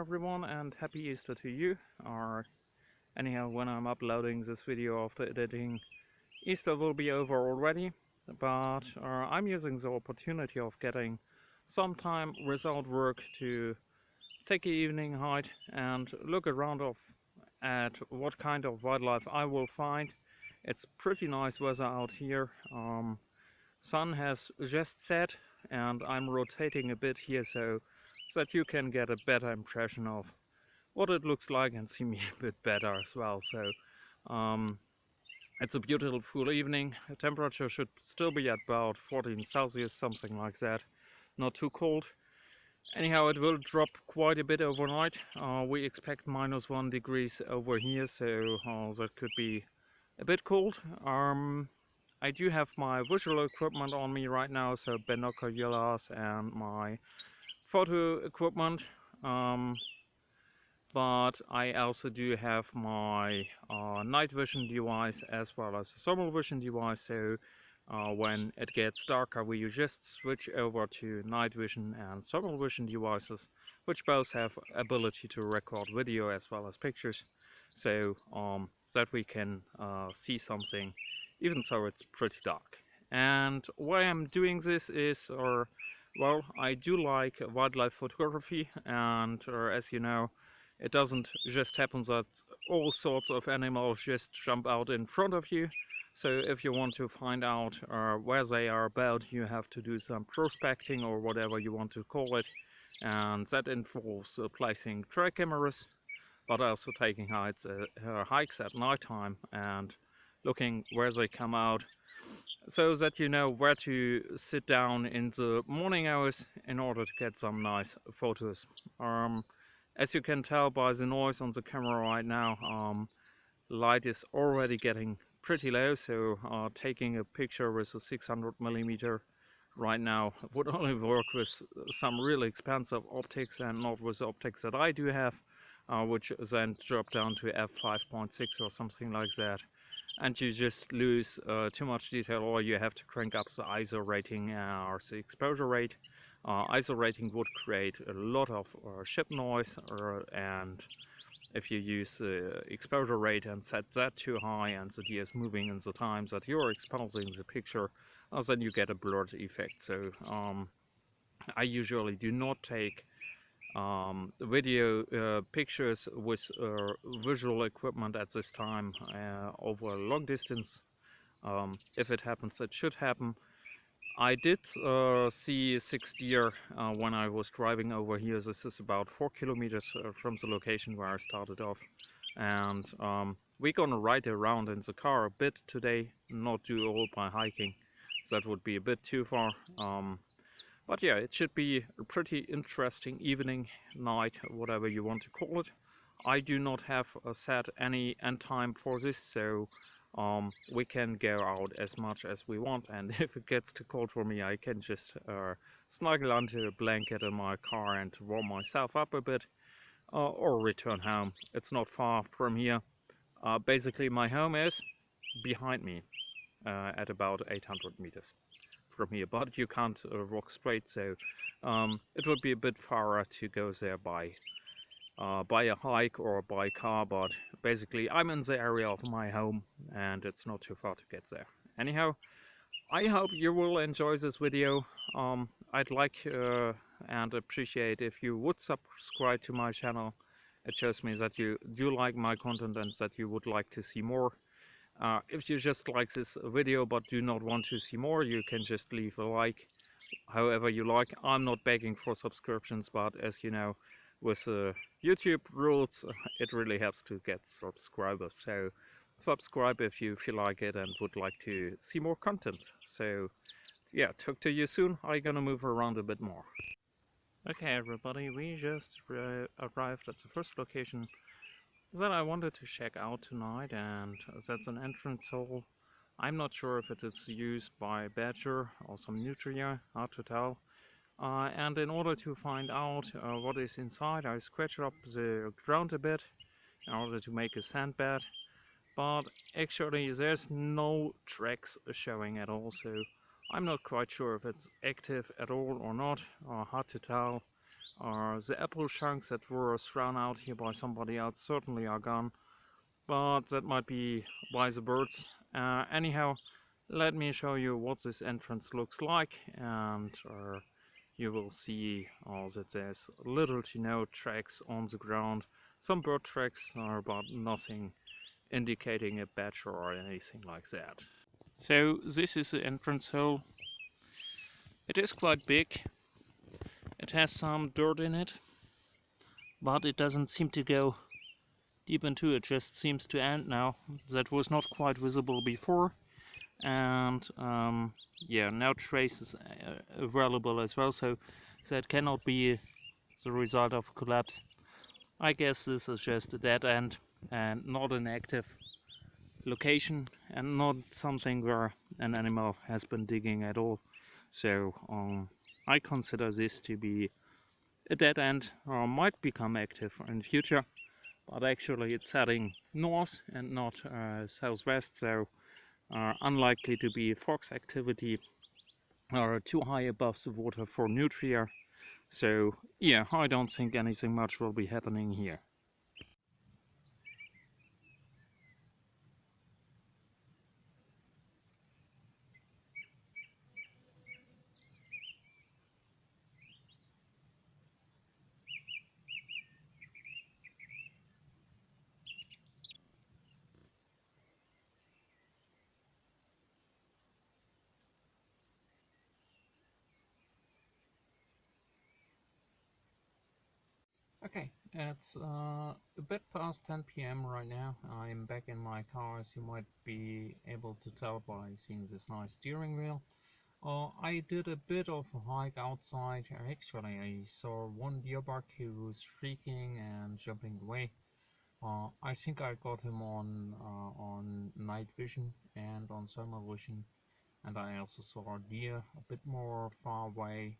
everyone, and happy Easter to you. Or anyhow, when I'm uploading this video after editing, Easter will be over already. But I'm using the opportunity of getting some time without work to take an evening hike and look around at what kind of wildlife I will find. It's pretty nice weather out here. Sun has just set and I'm rotating a bit here so that you can get a better impression of what it looks like and see me a bit better as well. So it's a beautiful full evening. The temperature should still be at about 14 Celsius, something like that. Not too cold. Anyhow, it will drop quite a bit overnight. We expect -1 degrees over here, so that could be a bit cold. I do have my visual equipment on me right now, so binoculars and my photo equipment. But I also do have my night vision device as well as a thermal vision device, so when it gets darker we just switch over to night vision and thermal vision devices, which both have ability to record video as well as pictures, so that we can see something even though it's pretty dark. And why I'm doing this is, well, I do like wildlife photography, and as you know, it doesn't just happen that all sorts of animals just jump out in front of you. So if you want to find out where they are about, you have to do some prospecting or whatever you want to call it. And that involves placing track cameras, but also taking hikes at night time and looking where they come out, so that you know where to sit down in the morning hours in order to get some nice photos. As you can tell by the noise on the camera right now, light is already getting pretty low, so taking a picture with a 600mm right now would only work with some really expensive optics and not with the optics that I do have, which then drop down to f5.6 or something like that, and you just lose too much detail, or you have to crank up the ISO rating or the exposure rate. ISO rating would create a lot of ship noise, and if you use the exposure rate and set that too high and the deer is moving in the time that you're exposing the picture, then you get a blurred effect. So I usually do not take video pictures with visual equipment at this time over a long distance. If it happens, it should happen. I did see 6 deer when I was driving over here. This is about 4 kilometers from the location where I started off, and we're gonna ride around in the car a bit today, not do all my hiking. That would be a bit too far. But yeah, it should be a pretty interesting evening, night, whatever you want to call it. I do not have set any end time for this, so we can go out as much as we want, and if it gets too cold for me, I can just snuggle under a blanket in my car and warm myself up a bit, or return home. It's not far from here. Basically, my home is behind me at about 800 meters from here, but you can't walk straight, so it would be a bit farther to go there by a hike or by car, but basically I'm in the area of my home and it's not too far to get there. Anyhow, I hope you will enjoy this video. I'd like and appreciate if you would subscribe to my channel. It shows me that you do like my content and that you would like to see more. If you just like this video but do not want to see more, you can just leave a like however you like. I'm not begging for subscriptions, but as you know, with YouTube rules, it really helps to get subscribers. So subscribe if you feel like it and would like to see more content. So yeah, talk to you soon. I'm gonna move around a bit more. Okay everybody, we just arrived at the first location that I wanted to check out tonight, and that's an entrance hole. I'm not sure if it is used by badger or some nutria, hard to tell. And in order to find out what is inside, I scratched up the ground a bit in order to make a sand bed, but actually there's no tracks showing at all, so I'm not quite sure if it's active at all or not, hard to tell. The apple chunks that were thrown out here by somebody else certainly are gone, but that might be by the birds. Anyhow, let me show you what this entrance looks like, and you will see that there's little to no tracks on the ground. Some bird tracks are, but nothing indicating a badger or anything like that. So this is the entrance hole. It is quite big. It has some dirt in it, but it doesn't seem to go deep into it, just seems to end now. That was not quite visible before, and yeah, no traces available as well, so that cannot be the result of a collapse. I guess this is just a dead end and not an active location, and not something where an animal has been digging at all. So I consider this to be a dead end, or might become active in the future, but actually it's heading north and not southwest, so unlikely to be fox activity or too high above the water for nutria. So yeah, I don't think anything much will be happening here. Okay, it's a bit past 10 p.m. right now. I'm back in my car, as you might be able to tell by seeing this nice steering wheel. I did a bit of a hike outside. Actually, I saw one deerbuck who was shrieking and jumping away. I think I got him on night vision and on thermal vision, and I also saw a deer a bit more far away.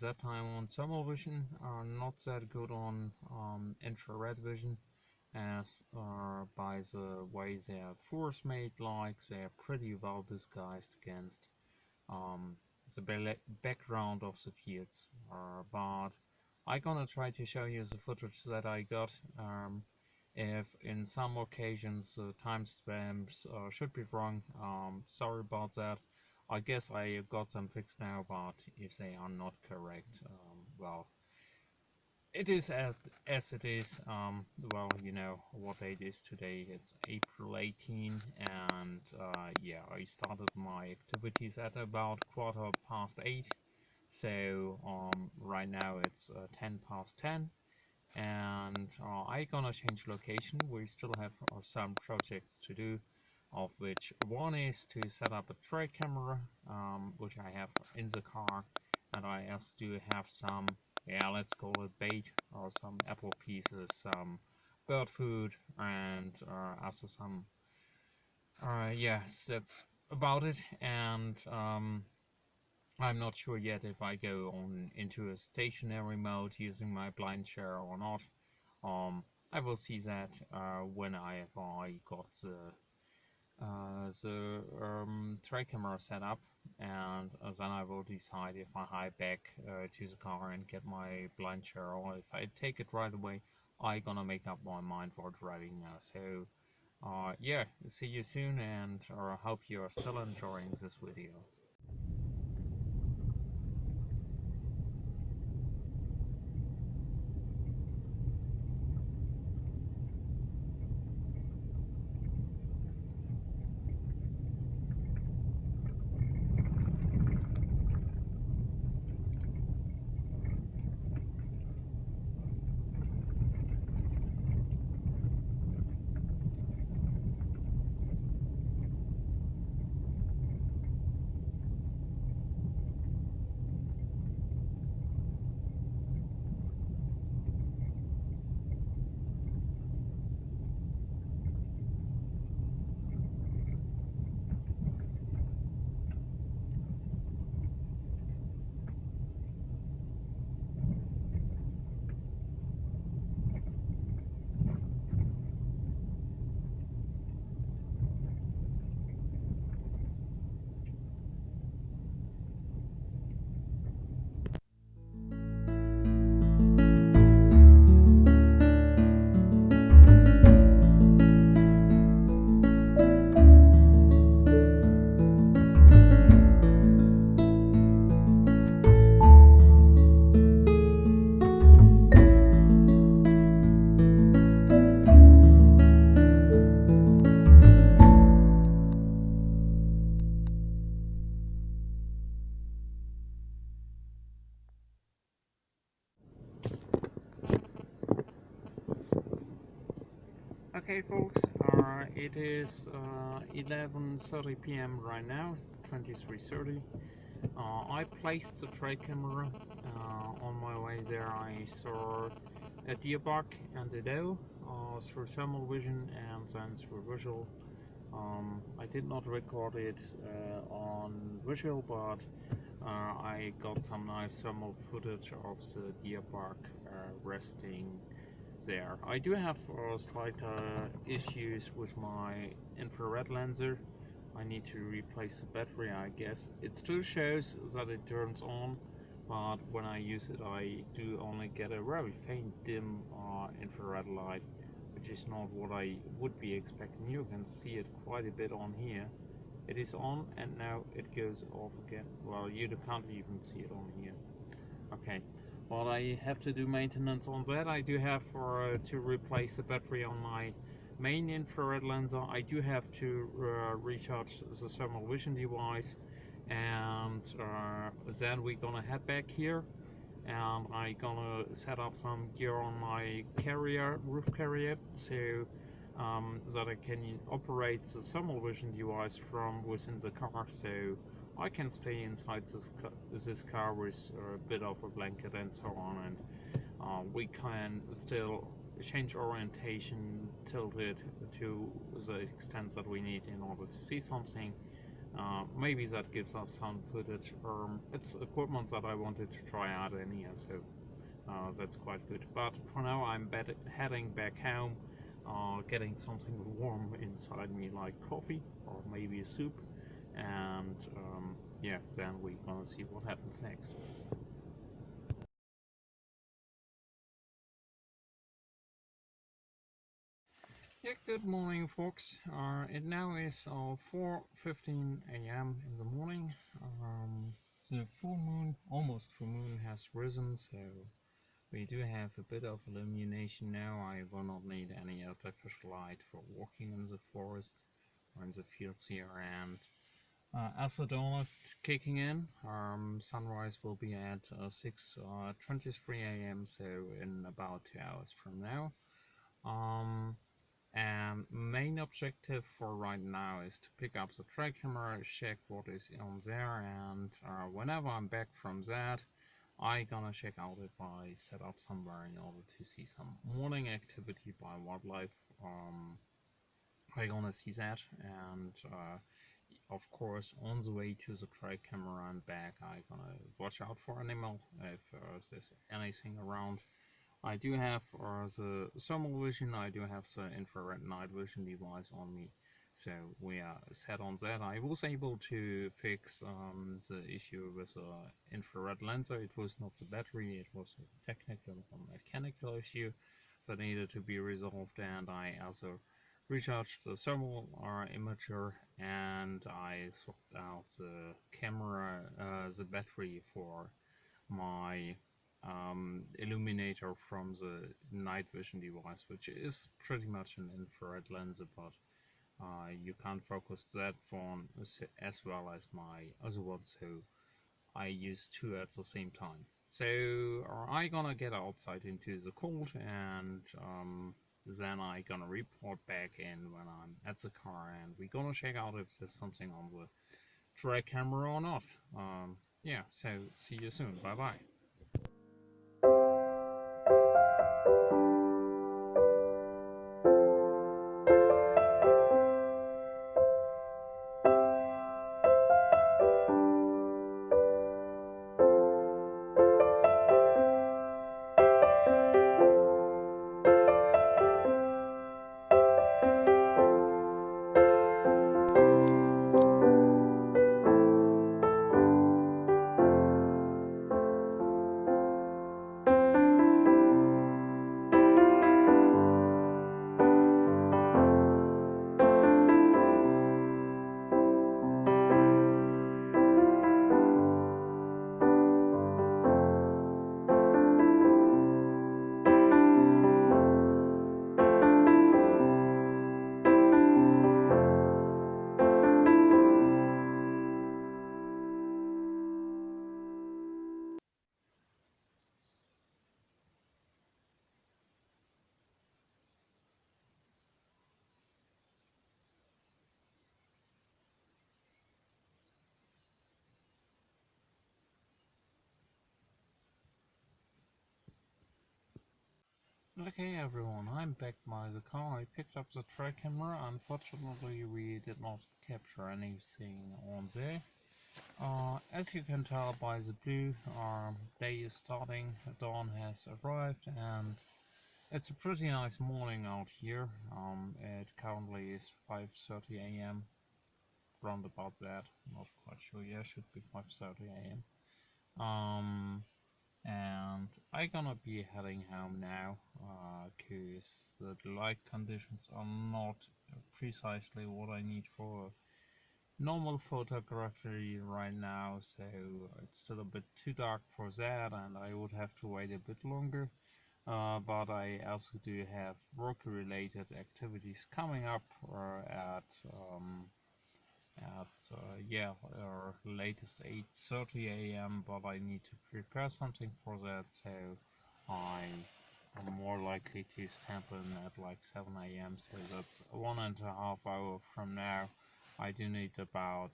That time on thermal vision, not that good on infrared vision, as by the way their force made, like they're pretty well disguised against um, the background of the fields. But I'm gonna try to show you the footage that I got. If in some occasions timestamps should be wrong, sorry about that. I guess I got them fixed now, but if they are not correct, well, it is as it is. Well, you know what date is today. It's April 18, and yeah, I started my activities at about 8:15. So right now it's 10 past 10, and I gonna change location. We still have some projects to do, of which one is to set up a track camera, which I have in the car, and I also do have some, yeah, let's call it bait, or some apple pieces, some bird food, and also some, yes, that's about it. And I'm not sure yet if I go on into a stationary mode using my blind share or not. I will see that when I got the track camera set up, and then I will decide if I hike back to the car and get my blind share, or if I take it right away. I gonna make up my mind for driving now. So yeah, see you soon, and hope you are still enjoying this video. It is 11:30 p.m. right now, 23:30. I placed the tray camera. On my way there, I saw a deer buck and a doe through thermal vision and then through visual. I did not record it on visual, but I got some nice thermal footage of the deer buck resting there. I do have slight issues with my infrared lenser. I need to replace the battery, I guess. It still shows that it turns on, but when I use it I do only get a very faint dim infrared light, which is not what I would be expecting. You can see it quite a bit on here. It is on and now it goes off again. Well, you can't even see it on here. Okay, well, I have to do maintenance on that. I do have to replace the battery on my main infrared lenser. I do have to recharge the thermal vision device, and then we're gonna head back here and I'm gonna set up some gear on my carrier, roof carrier, so that I can operate the thermal vision device from within the car, so I can stay inside this car with a bit of a blanket and so on, and we can still change orientation, tilt it to the extent that we need in order to see something. Maybe that gives us some footage. It's equipment that I wanted to try out anyhow, so that's quite good. But for now I'm heading back home, getting something warm inside me like coffee or maybe a soup, and yeah, then we're gonna see what happens next. Yeah, good morning folks. It now is 4:15 a.m. in the morning. The full moon, almost full moon, has risen, so we do have a bit of illumination now. I will not need any artificial light for walking in the forest or in the fields here, and as the dawn is kicking in, sunrise will be at 6:23 a.m., so in about 2 hours from now. And main objective for right now is to pick up the track camera, check what is on there, and whenever I'm back from that, I gonna check out if I set up somewhere in order to see some morning activity by wildlife. I gonna see that, and of course on the way to the track camera and back, I gonna watch out for animal if there's anything around. I do have the thermal vision, I do have the infrared night vision device on me, so we are set on that. I was able to fix the issue with the infrared lenser. It was not the battery, it was a technical or mechanical issue that needed to be resolved, and I also recharged the thermal imager, and I swapped out the camera, the battery for my illuminator from the night vision device, which is pretty much an infrared lens, but you can't focus that phone as well as my other one, so I use two at the same time. So I gonna get outside into the cold, and then I gonna report back in when I'm at the car, and we gonna check out if there's something on the track camera or not. Yeah, so see you soon. Bye bye. Okay everyone, I'm back by the car. I picked up the track camera. Unfortunately we did not capture anything on there. As you can tell by the blue, our day is starting, dawn has arrived, and it's a pretty nice morning out here. It currently is 5:30 a.m. round about that, not quite sure, yeah, should be 5:30 a.m. And I gonna be heading home now, cause the light conditions are not precisely what I need for normal photography right now, so it's still a bit too dark for that, and I would have to wait a bit longer. But I also do have work-related activities coming up or latest 8:30 a.m. But I need to prepare something for that, so I am more likely to stamp in at like 7 a.m. So that's 1.5 hours from now. I do need about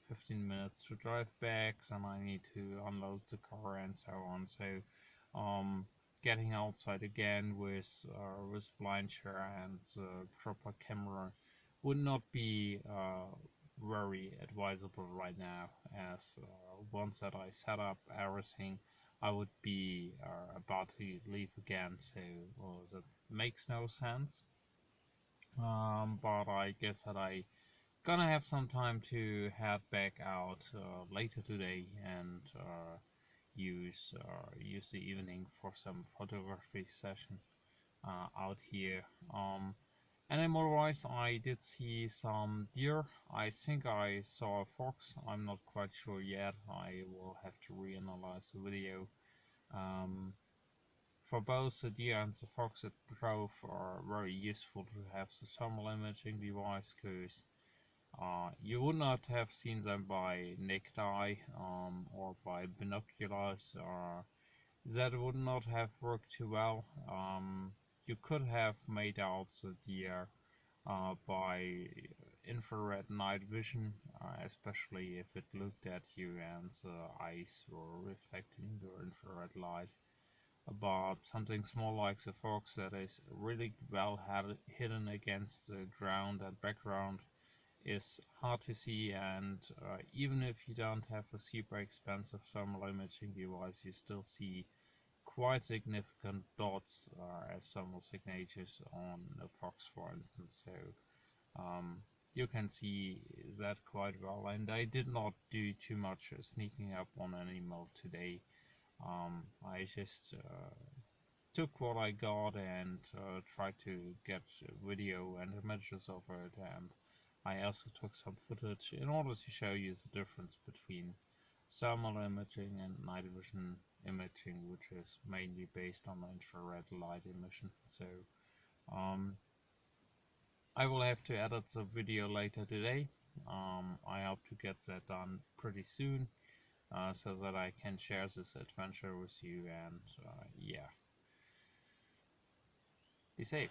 15 minutes to drive back, and I need to unload the car and so on. So, getting outside again with blind share and proper camera would not be very advisable right now, as once that I set up everything, I would be about to leave again, so that makes no sense. But I guess that I gonna have some time to head back out later today and use the evening for some photography session out here. Animal-wise, I did see some deer. I think I saw a fox. I'm not quite sure yet. I will have to reanalyze the video. Um, for both the deer and the fox, it drove are very useful to have the thermal imaging device, because you would not have seen them by naked eye or by binoculars, or that would not have worked too well. You could have made out the deer by infrared night vision, especially if it looked at you and the eyes were reflecting the infrared light. But something small like the fox that is really well hidden against the ground and background is hard to see, and even if you don't have a super expensive thermal imaging device, you still see quite significant dots as thermal signatures on a fox, for instance. So um, you can see that quite well, and I did not do too much sneaking up on an animal today. I just took what I got and tried to get video and images of it, and I also took some footage in order to show you the difference between thermal imaging and night vision imaging, which is mainly based on infrared light emission. So um, I will have to edit the video later today. I hope to get that done pretty soon, so that I can share this adventure with you, and yeah, be safe.